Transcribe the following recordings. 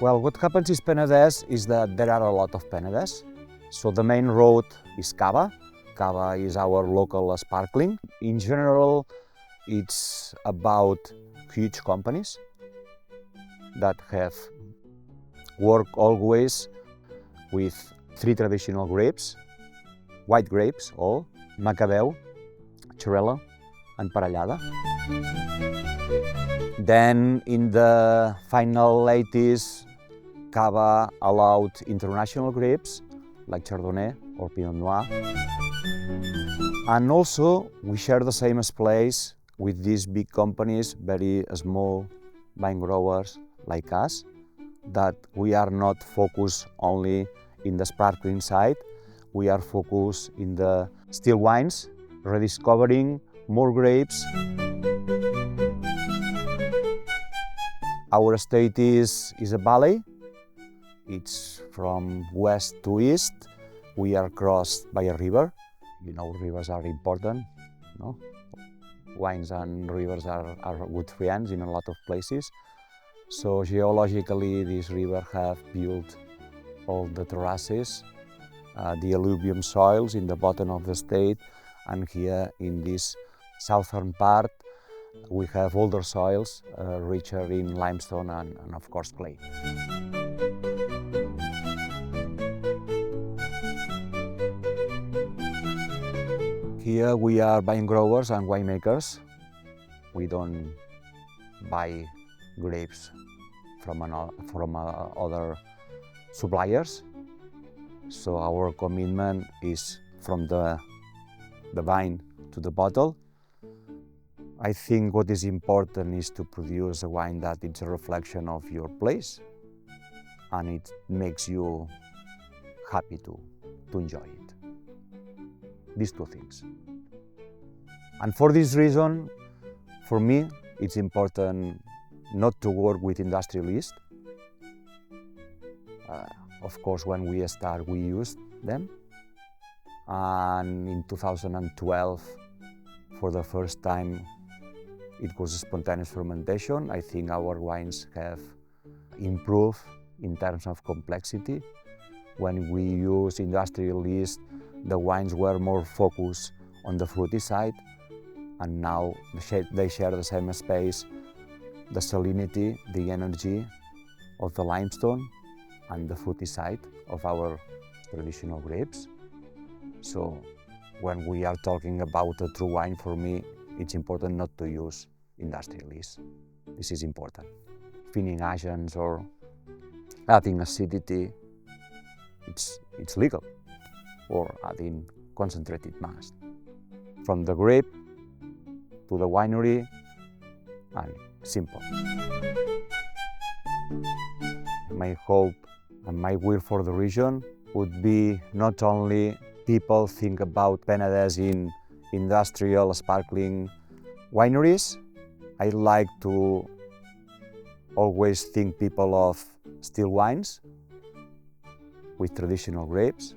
Well, what happens in Penedes is that there are a lot of Penedes. So the main road is Cava. Cava is our local sparkling. In general, it's about huge companies that have worked always with 3 traditional grapes, white grapes, all, Macabeu, Xarello and Parellada. Then in the final 80s, Cava allowed international grapes like Chardonnay or Pinot Noir. And also we share the same place with these big companies, very small vine growers like us, that we are not focused only in the sparkling side, we are focused in the still wines, rediscovering more grapes. Our estate is a valley. It's from west to east. We are crossed by a river. You know, rivers are important, no? Wines and rivers are good friends in a lot of places. So geologically, this river have built all the terraces, the alluvium soils in the bottom of the state, and here in this southern part, we have older soils, richer in limestone and of course clay. Here we are vine growers and winemakers. We don't buy grapes from other suppliers. So our commitment is from the vine to the bottle. I think what is important is to produce a wine that it's a reflection of your place and it makes you happy to enjoy it. These 2 things. And for this reason, for me, it's important not to work with industrialists. Of course, when we start, we used them. And in 2012, for the first time, it was spontaneous fermentation. I think our wines have improved in terms of complexity. When we use industrial yeast, the wines were more focused on the fruity side, and now they share the same space, the salinity, the energy of the limestone, and the fruity side of our traditional grapes. So when we are talking about a true wine, for me, it's important not to use industrial yeast. This is important. Thinning agents or adding acidity, it's legal, or adding concentrated mast. From the grape to the winery, and simple. My hope and my will for the region would be not only people think about Penedes in industrial sparkling wineries. I like to always think people of still wines with traditional grapes.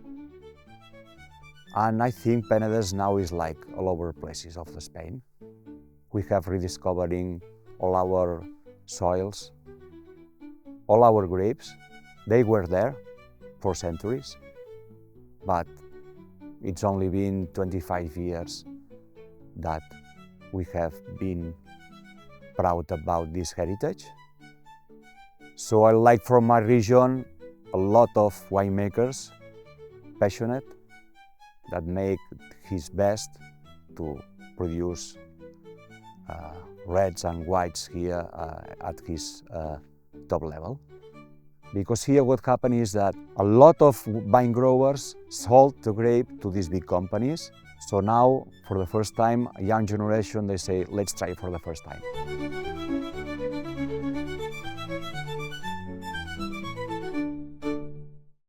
And I think Penedes now is like all over places of Spain. We have rediscovering all our soils, all our grapes. They were there for centuries, but it's only been 25 years that we have been proud about this heritage. So I like from my region a lot of winemakers, passionate, that make his best to produce reds and whites here at his top level. Because here what happened is that a lot of vine growers sold the grape to these big companies. So now, for the first time, a young generation, they say, let's try for the first time.